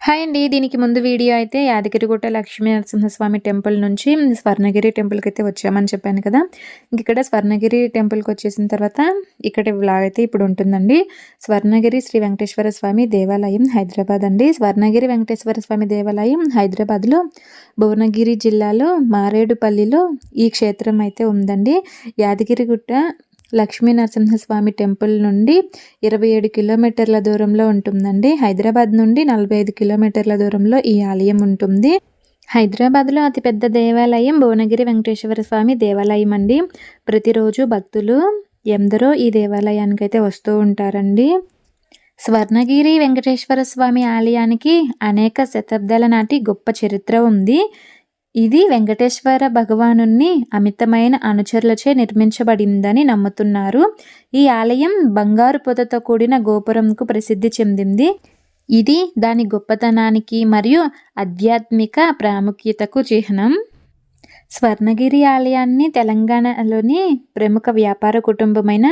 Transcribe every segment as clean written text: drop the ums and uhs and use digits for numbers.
Hi అండి. దీనికి ముందు వీడియో అయితే యాదగిరిగుట్ట లక్ష్మీ నరసింహస్వామి టెంపుల్ నుంచి స్వర్ణగిరి టెంపుల్కి అయితే వచ్చామని చెప్పాను కదా. ఇక్కడ స్వర్ణగిరి టెంపుల్కి వచ్చేసిన తర్వాత ఇక్కడ వ్లాగ్ అయితే ఇప్పుడు ఉంటుందండి. స్వర్ణగిరి శ్రీ వెంకటేశ్వర స్వామి దేవాలయం హైదరాబాద్ అండి. స్వర్ణగిరి వెంకటేశ్వర స్వామి దేవాలయం హైదరాబాద్లో భువనగిరి జిల్లాలో మారేడుపల్లిలో ఈ క్షేత్రం అయితే ఉందండి. యాదగిరిగుట్ట లక్ష్మీ నరసింహస్వామి టెంపుల్ నుండి 27 కిలోమీటర్ల దూరంలో ఉంటుందండి. హైదరాబాద్ నుండి 45 కిలోమీటర్ల దూరంలో ఈ ఆలయం ఉంటుంది. హైదరాబాద్లో అతిపెద్ద దేవాలయం భువనగిరి వెంకటేశ్వర స్వామి దేవాలయం అండి. ప్రతిరోజు భక్తులు ఎందరో ఈ దేవాలయానికి అయితే వస్తూ ఉంటారండి. స్వర్ణగిరి వెంకటేశ్వర స్వామి ఆలయానికి అనేక శతాబ్దాల నాటి గొప్ప చరిత్ర ఉంది. ఇది వెంకటేశ్వర భగవానుని అమితమైన అనుచరులచే నిర్మించబడిందని నమ్ముతున్నారు. ఈ ఆలయం బంగారు పొదతో కూడిన గోపురంకు ప్రసిద్ధి చెందింది. ఇది దాని గొప్పతనానికి మరియు ఆధ్యాత్మిక ప్రాముఖ్యతకు చిహ్నం. స్వర్ణగిరి ఆలయాన్ని తెలంగాణలోని ప్రముఖ వ్యాపార కుటుంబమైన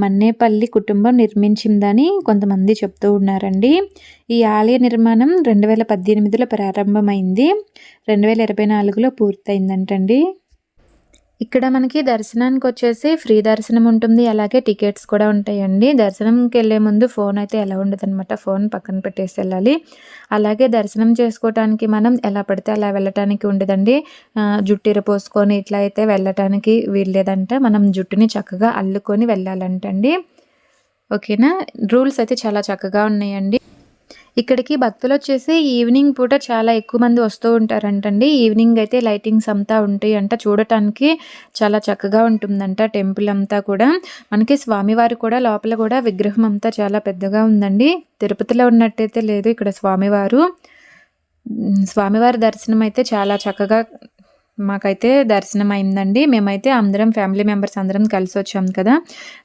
మన్నేపల్లి కుటుంబం నిర్మించిందని కొంతమంది చెప్తూ ఉన్నారండి. ఈ ఆలయ నిర్మాణం 2018లో ప్రారంభమైంది, 2024లో పూర్తయిందంటండి. ఇక్కడ మనకి దర్శనానికి వచ్చేసి ఫ్రీ దర్శనం ఉంటుంది, అలాగే టికెట్స్ కూడా ఉంటాయండి. దర్శనంకి వెళ్ళే ముందు ఫోన్ అయితే ఎలా ఉండదు అనమాట, ఫోన్ పక్కన పెట్టేసి వెళ్ళాలి. అలాగే దర్శనం చేసుకోవటానికి మనం ఎలా పడితే అలా వెళ్ళటానికి ఉండదండి. జుట్టు ఇరపోసుకొని ఇట్లా అయితే వెళ్ళటానికి వీల్లేదంట. మనం జుట్టుని చక్కగా అల్లుకొని వెళ్ళాలంటండి. ఓకేనా. రూల్స్ అయితే చాలా చక్కగా ఉన్నాయండి. ఇక్కడికి భక్తులు వచ్చేసి ఈవినింగ్ పూట చాలా ఎక్కువ మంది వస్తూ ఉంటారంటండి. ఈవినింగ్ అయితే లైటింగ్స్ అంతా ఉంటాయి అంట, చూడటానికి చాలా చక్కగా ఉంటుందంట టెంపుల్ అంతా కూడా. మనకి స్వామివారు కూడా లోపల కూడా విగ్రహం అంతా చాలా పెద్దగా ఉందండి. తిరుపతిలో ఉన్నట్టయితే లేదు ఇక్కడ స్వామివారి దర్శనం అయితే చాలా చక్కగా మాకైతే దర్శనం అయిందండి. మేమైతే అందరం ఫ్యామిలీ మెంబర్స్ అందరం కలిసి వచ్చాం కదా.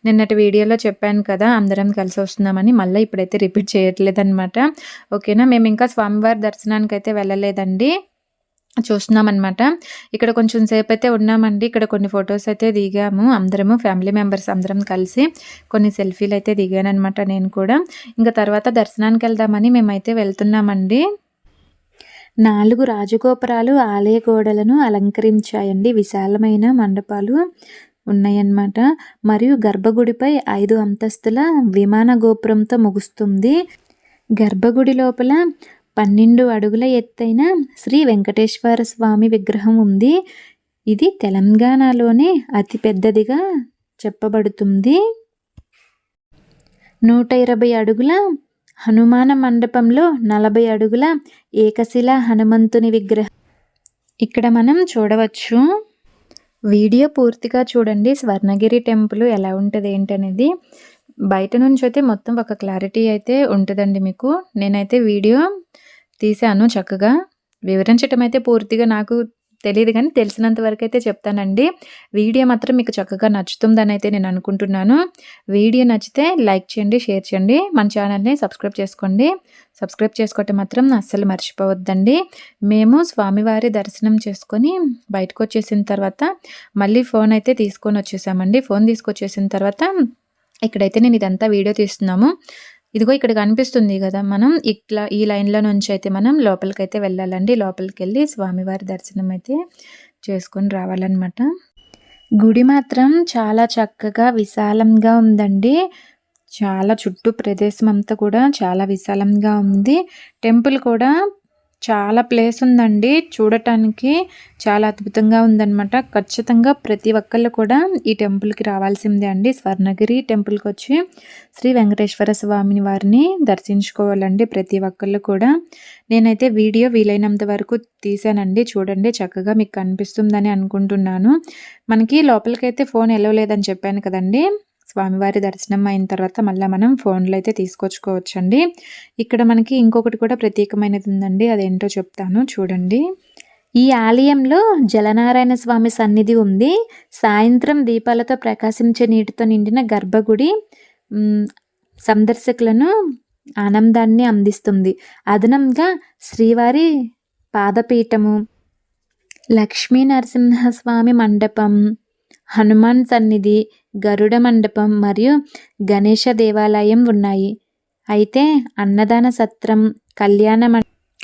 నిన్నటి వీడియోలో చెప్పాను కదా అందరం కలిసి వస్తున్నామని, మళ్ళీ ఇప్పుడైతే రిపీట్ చేయట్లేదు అనమాట. ఓకేనా. మేము ఇంకా స్వామివారి దర్శనానికి అయితే వెళ్ళలేదండి, చూస్తున్నాం అనమాట. ఇక్కడ కొంచెం సేపు అయితే ఉన్నామండి. ఇక్కడ కొన్ని ఫొటోస్ అయితే దిగాము అందరము ఫ్యామిలీ మెంబర్స్ అందరం కలిసి. కొన్ని సెల్ఫీలు అయితే దిగాను అనమాట నేను కూడా. ఇంకా తర్వాత దర్శనానికి వెళ్దామని మేమైతే వెళ్తున్నామండి. 4 రాజగోపురాలు ఆలయ గోడలను అలంకరించాయండి. విశాలమైన మండపాలు ఉన్నాయన్నమాట. మరియు గర్భగుడిపై 5 అంతస్తుల విమాన గోపురంతో ముగుస్తుంది. గర్భగుడి లోపల 12 అడుగుల ఎత్తైన శ్రీ వెంకటేశ్వర స్వామి విగ్రహం ఉంది. ఇది తెలంగాణలోనే అతిపెద్దదిగా చెప్పబడుతుంది. 120 అడుగుల హనుమాన మండపంలో 40 అడుగుల ఏకశిల హనుమంతుని విగ్రహం ఇక్కడ మనం చూడవచ్చు. వీడియో పూర్తిగా చూడండి. స్వర్ణగిరి టెంపుల్ ఎలా ఉంటుంది ఏంటనేది బయట నుంచి అయితే మొత్తం ఒక క్లారిటీ అయితే ఉంటుందండి మీకు. నేనైతే వీడియో తీశాను చక్కగా. వివరించటం అయితే పూర్తిగా నాకు తెలియదు కానీ తెలిసినంత వరకు అయితే చెప్తానండి. వీడియో మాత్రం మీకు చక్కగా నచ్చుతుందని అయితే నేను అనుకుంటున్నాను. వీడియో నచ్చితే లైక్ చేయండి, షేర్ చేయండి, మన ఛానల్ని సబ్స్క్రైబ్ చేసుకోండి. సబ్స్క్రైబ్ చేసుకోవటం మాత్రం అస్సలు మర్చిపోవద్దండి. మేము స్వామివారి దర్శనం చేసుకొని బయటకు వచ్చేసిన తర్వాత మళ్ళీ ఫోన్ అయితే తీసుకొని వచ్చేసామండి. ఫోన్ తీసుకొచ్చేసిన తర్వాత ఇక్కడైతే నేను ఇదంతా వీడియో తీస్తున్నాము. ఇదిగో ఇక్కడ కనిపిస్తుంది కదా, మనం ఇట్లా ఈ లైన్లో నుంచి అయితే మనం లోపలికైతే వెళ్ళాలండి. లోపలికి వెళ్ళి స్వామివారి దర్శనం అయితే చేసుకొని రావాలన్నమాట. గుడి మాత్రం చాలా చక్కగా విశాలంగా ఉందండి. చాలా చుట్టూ ప్రదేశం అంతా కూడా చాలా విశాలంగా ఉంది. టెంపుల్ కూడా చాలా ప్లేస్ ఉందండి, చూడటానికి చాలా అద్భుతంగా ఉందన్నమాట. ఖచ్చితంగా ప్రతి ఒక్కళ్ళు కూడా ఈ టెంపుల్కి రావాల్సిందే అండి. స్వర్ణగిరి టెంపుల్కి వచ్చి శ్రీ వెంకటేశ్వర స్వామి వారిని దర్శించుకోవాలండి ప్రతి ఒక్కళ్ళు కూడా. నేనైతే వీడియో వీలైనంత వరకు తీసానండి, చూడండి చక్కగా మీకు కనిపిస్తుందని అనుకుంటున్నాను. మనకి లోపలికైతే ఫోన్ ఎలో లేదని చెప్పాను కదండి. స్వామివారి దర్శనం అయిన తర్వాత మళ్ళీ మనం ఫోన్లో అయితే తీసుకొచ్చుకోవచ్చండి. ఇక్కడ మనకి ఇంకొకటి కూడా ప్రత్యేకమైనది ఉందండి, అదేంటో చెప్తాను చూడండి. ఈ ఆలయంలో జలనారాయణ స్వామి సన్నిధి ఉంది. సాయంత్రం దీపాలతో ప్రకాశించే నీటితో నిండిన గర్భగుడి సందర్శకులను ఆనందాన్ని అందిస్తుంది. అదనంగా శ్రీవారి పాదపీఠము, లక్ష్మీ నరసింహస్వామి మండపం, హనుమాన్ సన్నిధి, గరుడ మండపం మరియు గణేష దేవాలయం ఉన్నాయి. అయితే అన్నదాన సత్రం, కళ్యాణ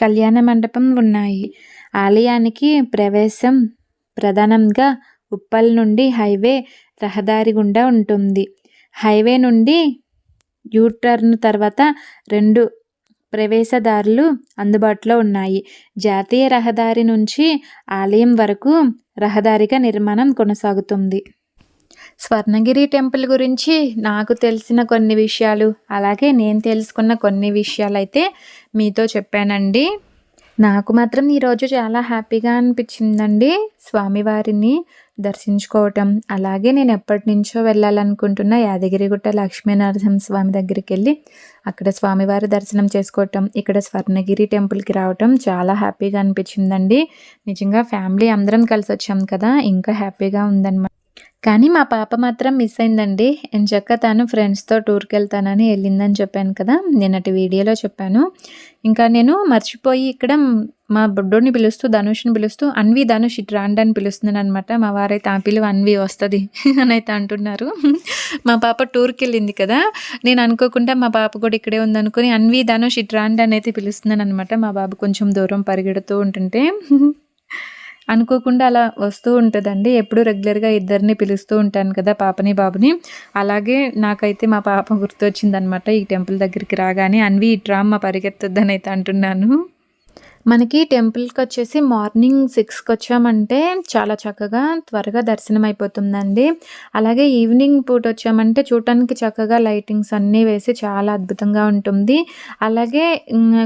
కళ్యాణ మండపం ఉన్నాయి. ఆలయానికి ప్రవేశం ప్రధానంగా ఉప్పల్ నుండి హైవే రహదారి గుండా ఉంటుంది. హైవే నుండి యూటర్న్ తర్వాత 2 ప్రవేశదారులు అందుబాటులో ఉన్నాయి. జాతీయ రహదారి నుంచి ఆలయం వరకు రహదారిగా నిర్మాణం కొనసాగుతుంది. స్వర్ణగిరి టెంపుల్ గురించి నాకు తెలిసిన కొన్ని విషయాలు, అలాగే నేను తెలుసుకున్న కొన్ని విషయాలైతే మీతో చెప్పానండి. నాకు మాత్రం ఈరోజు చాలా హ్యాపీగా అనిపించిందండి స్వామివారిని దర్శించుకోవటం. అలాగే నేను ఎప్పటి నుంచో వెళ్ళాలనుకుంటున్న యాదగిరిగుట్ట లక్ష్మీనరసింహస్వామి దగ్గరికి వెళ్ళి అక్కడ స్వామివారి దర్శనం చేసుకోవటం, ఇక్కడ స్వర్ణగిరి టెంపుల్కి రావటం చాలా హ్యాపీగా అనిపించిందండి. నిజంగా ఫ్యామిలీ అందరం కలిసి వచ్చాం కదా, ఇంకా హ్యాపీగా ఉందన్నమాట. కానీ మా పాప మాత్రం మిస్ అయిందండి. ఎంచక్కా తను ఫ్రెండ్స్తో టూర్కి వెళ్తానని వెళ్ళిందని చెప్పాను కదా, నిన్నటి వీడియోలో చెప్పాను. ఇంకా నేను మర్చిపోయి ఇక్కడ మా బుడ్డోని పిలుస్తూ, ధనుష్ని పిలుస్తూ, అన్వి ధనుష్ ఇటు రాండి అని పిలుస్తున్నాను అనమాట. మా వారైతే ఆ పిలువ అన్వి వస్తుంది అని అయితే అంటున్నారు. మా పాప టూర్కి వెళ్ళింది కదా, నేను అనుకోకుండా మా పాప కూడా ఇక్కడే ఉందనుకుని అన్వి ధనుష్ ఇటు రాండి అని అయితే పిలుస్తున్నాను అనమాట. మా బాబు కొంచెం దూరం పరిగెడుతూ ఉంటుంటే అనుకోకుండా అలా వస్తూ ఉంటుందండి. ఎప్పుడు రెగ్యులర్గా ఇద్దరిని పిలుస్తూ ఉంటాను కదా, పాపని బాబుని. అలాగే నాకైతే మా పాప గుర్తొచ్చిందనమాట ఈ టెంపుల్ దగ్గరికి రాగానే. అన్వి ఇట్రామ్మ పరిగెత్తొద్దని అయితే అంటున్నాను. మనకి టెంపుల్కి వచ్చేసి మార్నింగ్ 6కి వచ్చామంటే చాలా చక్కగా త్వరగా దర్శనం అయిపోతుందండి. అలాగే ఈవినింగ్ పూట వచ్చామంటే చూడటానికి చక్కగా లైటింగ్స్ అన్నీ వేసి చాలా అద్భుతంగా ఉంటుంది. అలాగే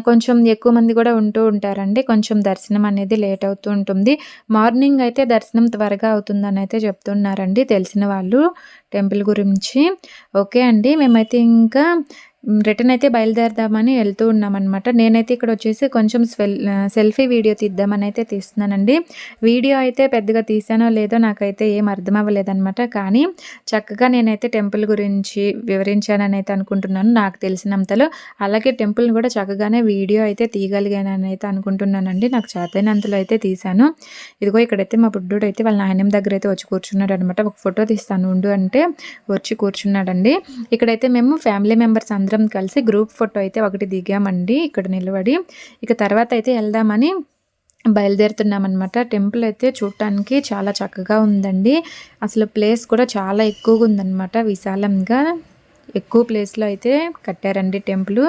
కొంచెం ఎక్కువ మంది కూడా ఉంటూ ఉంటారండి. కొంచెం దర్శనం అనేది లేట్ అవుతూ ఉంటుంది. మార్నింగ్ అయితే దర్శనం త్వరగా అవుతుందని అయితే చెప్తున్నారండి తెలిసిన వాళ్ళు టెంపుల్ గురించి. ఓకే అండి, మేమైతే ఇంకా రిటర్న్ అయితే బయలుదేరదామని వెళ్తూ ఉన్నామన్నమాట. నేనైతే ఇక్కడ వచ్చేసి కొంచెం సెల్ఫీ వీడియో తీద్దామని అయితే తీస్తున్నానండి. వీడియో అయితే పెద్దగా తీసానో లేదో నాకైతే ఏం అర్థం అవ్వలేదన్నమాట. కానీ చక్కగా నేనైతే టెంపుల్ గురించి వివరించానని అయితే అనుకుంటున్నాను నాకు తెలిసినంతలో. అలాగే టెంపుల్ని కూడా చక్కగానే వీడియో అయితే తీయగలిగానని అయితే అనుకుంటున్నానండి. నాకు చేతైనంతలో అయితే తీశాను. ఇదిగో ఇక్కడైతే మా బుడ్డోడు అయితే వాళ్ళ నాయనమ్మ దగ్గర అయితే వచ్చి కూర్చున్నాడు అనమాట. ఒక ఫోటో తీస్తాను ఉండు అంటే వచ్చి కూర్చున్నాడండి. ఇక్కడైతే మేము ఫ్యామిలీ మెంబర్స్ అందరం కలిసి గ్రూప్ ఫోటో అయితే ఒకటి దిగామండి ఇక్కడ నిలబడి. ఇక తర్వాత అయితే వెళ్దామని బయలుదేరుతున్నామన్నమాట. టెంపుల్ అయితే చూడటానికి చాలా చక్కగా ఉందండి. అసలు ప్లేస్ కూడా చాలా ఎక్కువగా ఉందన్నమాట, విశాలంగా ఎక్కువ ప్లేస్లో అయితే కట్టారండి టెంపుల్.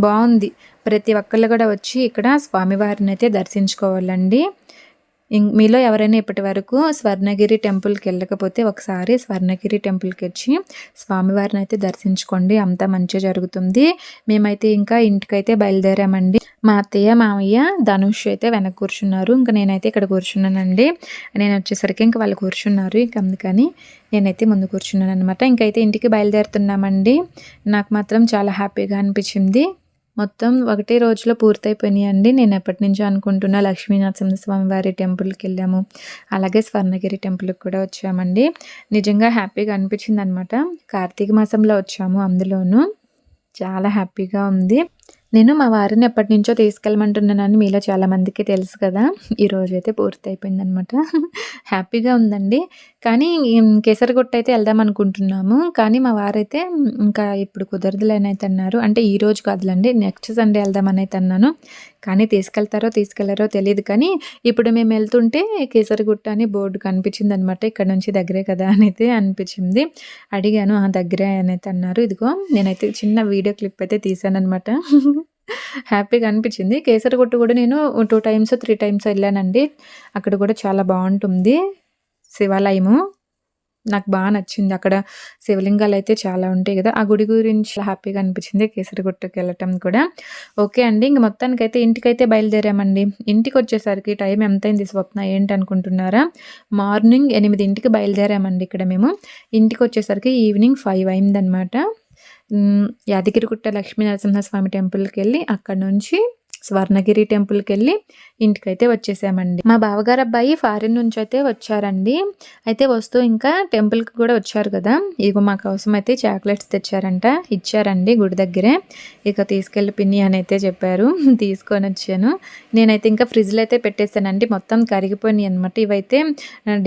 బాగుంది. ప్రతి ఒక్కళ్ళు కూడా వచ్చి ఇక్కడ స్వామివారిని అయితే దర్శించుకోవాలండి. మీలో ఎవరైనా ఇప్పటి వరకు స్వర్ణగిరి టెంపుల్కి వెళ్ళకపోతే ఒకసారి స్వర్ణగిరి టెంపుల్కి వచ్చి స్వామివారిని అయితే దర్శించుకోండి, అంతా మంచిగా జరుగుతుంది. మేమైతే ఇంకా ఇంటికైతే బయలుదేరామండి. మా అత్తయ్య మామయ్య ధనుష్ అయితే వెనక కూర్చున్నారు, ఇంకా నేనైతే ఇక్కడ కూర్చున్నానండి. నేను వచ్చేసరికి ఇంకా వాళ్ళు కూర్చున్నారు, ఇంక అందుకని నేనైతే ముందు కూర్చున్నాను అనమాట. ఇంకైతే ఇంటికి బయలుదేరుతున్నామండి. నాకు మాత్రం చాలా హ్యాపీగా అనిపించింది. మొత్తం ఒకటే రోజులో పూర్తయిపోయినాయండి. నేను ఎప్పటి నుంచో అనుకుంటున్న లక్ష్మీనరసింహస్వామి వారి టెంపుల్కి వెళ్ళాము, అలాగే స్వర్ణగిరి టెంపుల్కి కూడా వచ్చామండి. నిజంగా హ్యాపీగా అనిపించింది అనమాట. కార్తీక మాసంలో వచ్చాము, అందులోనూ చాలా హ్యాపీగా ఉంది. నేను మా వారిని ఎప్పటి నుంచో తీసుకెళ్ళమంటున్నానని మీలో చాలామందికి తెలుసు కదా, ఈరోజు అయితే పూర్తి అయిపోయిందనమాట. హ్యాపీగా ఉందండి. కానీ కేసరగుట్ట అయితే వెళ్దాం అనుకుంటున్నాము. కానీ మా వారైతే ఇంకా ఇప్పుడు కుదరదులేని అయితే అన్నారు. అంటే ఈ రోజు కాదులండి, నెక్స్ట్ సండే వెళ్దామని అయితే అన్నాను. కానీ తీసుకెళ్లారో తెలియదు. కానీ ఇప్పుడు మేము వెళ్తుంటే కేసరగుట్ట అని బోర్డు కనిపించింది అనమాట. ఇక్కడ నుంచి దగ్గరే కదా అని అయితే అనిపించింది. అడిగాను, దగ్గరే అని అయితే అన్నారు. ఇదిగో నేనైతే చిన్న వీడియో క్లిప్ అయితే తీసాను అనమాట. హ్యాపీగా అనిపించింది. కేసరగుట్ట కూడా నేను 2 టైమ్స్ 3 టైమ్స్ వెళ్ళానండి. అక్కడ కూడా చాలా బాగుంటుంది శివాలయము. నాకు బాగా నచ్చింది. అక్కడ శివలింగాలు అయితే చాలా ఉంటాయి కదా, ఆ గుడి గురించి హ్యాపీగా అనిపించింది కేసరగుట్టకి వెళ్ళటం కూడా. ఓకే అండి, ఇంక మొత్తానికైతే ఇంటికైతే బయలుదేరామండి. ఇంటికి వచ్చేసరికి టైం ఎంతైంది స్వప్న ఏంటి అనుకుంటున్నారా? మార్నింగ్ 8ంటికి బయలుదేరామండి. ఇక్కడ మేము ఇంటికి వచ్చేసరికి ఈవినింగ్ 5 అయిందనమాట. యాదగిరిగుట్ట లక్ష్మీనరసింహస్వామి టెంపుల్కి వెళ్ళి అక్కడ నుంచి స్వర్ణగిరి టెంపుల్కి వెళ్ళి ఇంటికైతే వచ్చేసామండి. మా బావగారు అబ్బాయి ఫారిన్ నుంచి అయితే వచ్చారండి. అయితే వస్తూ ఇంకా టెంపుల్కి కూడా వచ్చారు కదా, ఇక మా కోసం అయితే చాక్లెట్స్ తెచ్చారంట, ఇచ్చారండి గుడి దగ్గరే. ఇక తీసుకెళ్ళి పిన్ని అని అయితే చెప్పారు, తీసుకొని వచ్చాను. నేనైతే ఇంకా ఫ్రిడ్జ్లో అయితే పెట్టేశానండి. మొత్తం కరిగిపోయినాయి అనమాట. ఇవైతే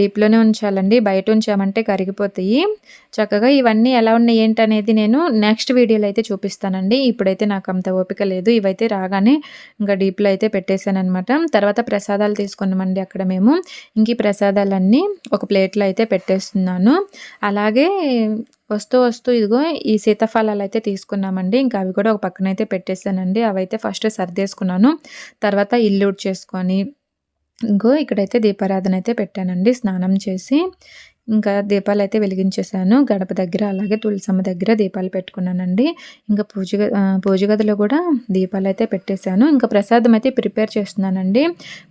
డీప్లోనే ఉంచాలండి, బయట ఉంచామంటే కరిగిపోతాయి. చక్కగా ఇవన్నీ ఎలా ఉన్నాయి ఏంటనేది నేను నెక్స్ట్ వీడియోలో అయితే చూపిస్తానండి. ఇప్పుడైతే నాకు అంత ఓపిక లేదు. ఇవైతే రాగానే ఇంకా డీప్లో అయితే పెట్టేశాను అనమాట. తర్వాత ప్రసాదాలు తీసుకున్నామండి అక్కడ మేము. ఇంక ఈ ప్రసాదాలన్నీ ఒక ప్లేట్లో అయితే పెట్టేస్తున్నాను. అలాగే వస్తూ ఇదిగో ఈ సీతాఫలాలు అయితే తీసుకున్నామండి. ఇంకా అవి కూడా ఒక పక్కన అయితే పెట్టేశానండి. అవైతే ఫస్ట్ సర్దేసుకున్నాను. తర్వాత ఇల్లు ఊడ్చేసుకొని ఇంకో ఇక్కడైతే దీపారాధన అయితే పెట్టానండి. స్నానం చేసి ఇంకా దీపాలైతే వెలిగించేసాను. గడప దగ్గర అలాగే తులసమ్మ దగ్గర దీపాలు పెట్టుకున్నానండి. ఇంకా పూజ గదిలో కూడా దీపాలైతే పెట్టేశాను. ఇంకా ప్రసాదం అయితే ప్రిపేర్ చేస్తున్నానండి.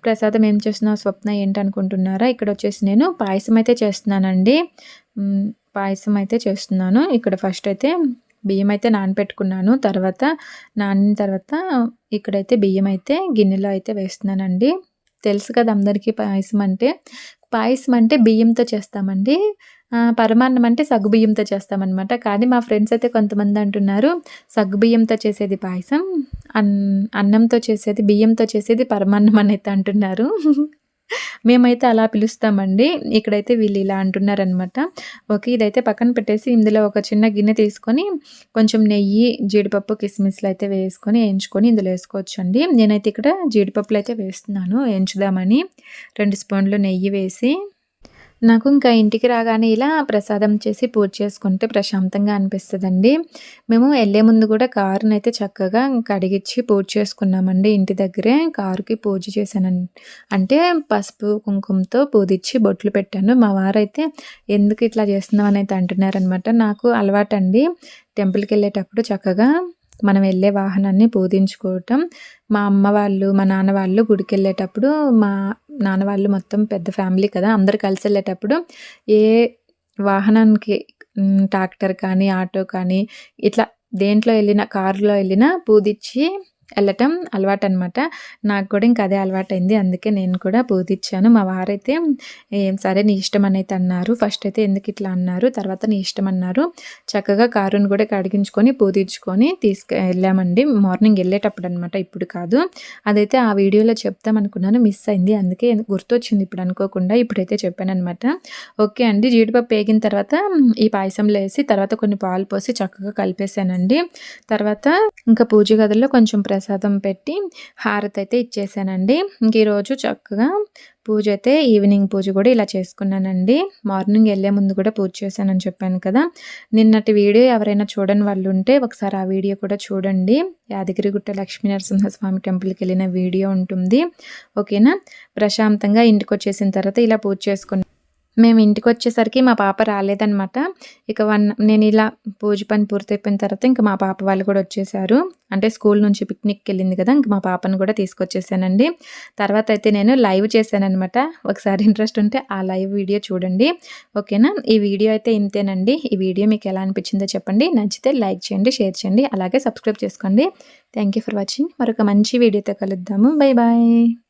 ప్రసాదం ఏం చేస్తున్నావు స్వప్న ఏంటనుకుంటున్నారా? ఇక్కడ వచ్చేసి నేను పాయసం అయితే చేస్తున్నానండి. పాయసం అయితే చేస్తున్నాను. ఇక్కడ ఫస్ట్ అయితే బియ్యం అయితే నానపెట్టుకున్నాను. నానిన తర్వాత ఇక్కడైతే బియ్యం అయితే గిన్నెలో అయితే వేస్తున్నానండి. తెలుసు కదా అందరికీ పాయసం అంటే బియ్యంతో చేస్తామండి. పరమాన్నం అంటే సగ్గుబియ్యంతో చేస్తామనమాట. కానీ మా ఫ్రెండ్స్ అయితే కొంతమంది అంటున్నారు సగ్గుబియ్యంతో చేసేది పాయసం, అన్నంతో చేసేది బియ్యంతో చేసేది పరమాన్నం అని అయితే అంటున్నారు. మేమైతే అలా పిలుస్తామండి. ఇక్కడైతే వీళ్ళు ఇలా అంటున్నారనమాట. ఓకే, ఇదైతే పక్కన పెట్టేసి ఇందులో ఒక చిన్న గిన్నె తీసుకొని కొంచెం నెయ్యి, జీడిపప్పు, కిస్మిస్లు అయితే వేసుకొని వేయించుకొని ఇందులో వేసుకోవచ్చండి. నేనైతే ఇక్కడ జీడిపప్పులు అయితే వేస్తున్నాను వేయించుదామని. 2 స్పూన్లు నెయ్యి వేసి నాకు ఇంకా ఇంటికి రాగానే ఇలా ప్రసాదం చేసి పూజ చేసుకుంటే ప్రశాంతంగా అనిపిస్తుందండి. మేము వెళ్ళే ముందు కూడా కారునైతే చక్కగా కడిగిచ్చి పూజ చేసుకున్నామండి. ఇంటి దగ్గరే కారుకి పూజ చేశానండి. అంటే పసుపు కుంకుమతో పూజిచ్చి బొట్లు పెట్టాను. మా వారైతే ఎందుకు ఇట్లా చేస్తున్నావు అని అయితే అంటున్నారనమాట. నాకు అలవాటండి టెంపుల్కి వెళ్ళేటప్పుడు చక్కగా మనం వెళ్ళే వాహనాన్ని పూజించుకోవటం. మా అమ్మ వాళ్ళు, మా నాన్న వాళ్ళు గుడికి వెళ్ళేటప్పుడు, మా నాన్న వాళ్ళు మొత్తం పెద్ద ఫ్యామిలీ కదా, అందరు కలిసి వెళ్ళేటప్పుడు ఏ వాహనానికి ట్రాక్టర్ కానీ, ఆటో కానీ ఇట్లా దేంట్లో వెళ్ళినా, కారులో వెళ్ళినా పూజించి వెళ్ళటం అలవాటనమాట. నాకు కూడా ఇంకా అదే అలవాటైంది. అందుకే నేను కూడా పూజిచ్చాను. మా వారైతే సరే నీ ఇష్టం అని అయితే అన్నారు. ఫస్ట్ అయితే ఎందుకు ఇట్లా అన్నారు, తర్వాత నీ ఇష్టం అన్నారు. చక్కగా కారుని కూడా కడిగించుకొని పూజించుకొని వెళ్ళామండి. మార్నింగ్ వెళ్ళేటప్పుడు అనమాట, ఇప్పుడు కాదు. అదైతే ఆ వీడియోలో చెప్తాం అనుకున్నాను, మిస్ అయింది. అందుకే గుర్తొచ్చింది ఇప్పుడు అనుకోకుండా. ఇప్పుడైతే చెప్పాను అనమాట. ఓకే అండి, జీడిపప్పు వేగిన తర్వాత ఈ పాయసంలో వేసి తర్వాత కొన్ని పాలు పోసి చక్కగా కలిపేశానండి. తర్వాత ఇంకా పూజ గదిలో కొంచెం ప్రసాదం పెట్టి హారతి అయితే ఇచ్చేసానండి. ఇంక ఈరోజు చక్కగా పూజ అయితే ఈవినింగ్ పూజ కూడా ఇలా చేసుకున్నానండి. మార్నింగ్ వెళ్ళే ముందు కూడా పూజ చేశానని చెప్పాను కదా. నిన్నటి వీడియో ఎవరైనా చూడని వాళ్ళు ఉంటే ఒకసారి ఆ వీడియో కూడా చూడండి. యాదగిరిగుట్ట లక్ష్మీనరసింహస్వామి టెంపుల్కి వెళ్ళిన వీడియో ఉంటుంది. ఓకేనా. ప్రశాంతంగా ఇంటికి వచ్చేసిన తర్వాత ఇలా పూజ చేసుకున్నాను. మేము ఇంటికి వచ్చేసరికి మా పాప రాలేదనమాట. ఇక నేను ఇలా పూజ పని పూర్తయిపోయిన తర్వాత ఇంకా మా పాప వాళ్ళు కూడా వచ్చేసారు. అంటే స్కూల్ నుంచి పిక్నిక్కి వెళ్ళింది కదా, ఇంక మా పాపను కూడా తీసుకొచ్చేసానండి. తర్వాత అయితే నేను లైవ్ చేశాననమాట. ఒకసారి ఇంట్రెస్ట్ ఉంటే ఆ లైవ్ వీడియో చూడండి. ఓకేనా. ఈ వీడియో అయితే ఇంతేనండి. ఈ వీడియో మీకు ఎలా అనిపించిందో చెప్పండి. నచ్చితే లైక్ చేయండి, షేర్ చేయండి, అలాగే సబ్స్క్రైబ్ చేసుకోండి. Thank you for watching. మరొక మంచి వీడియోతో కలుద్దాము. Bye bye.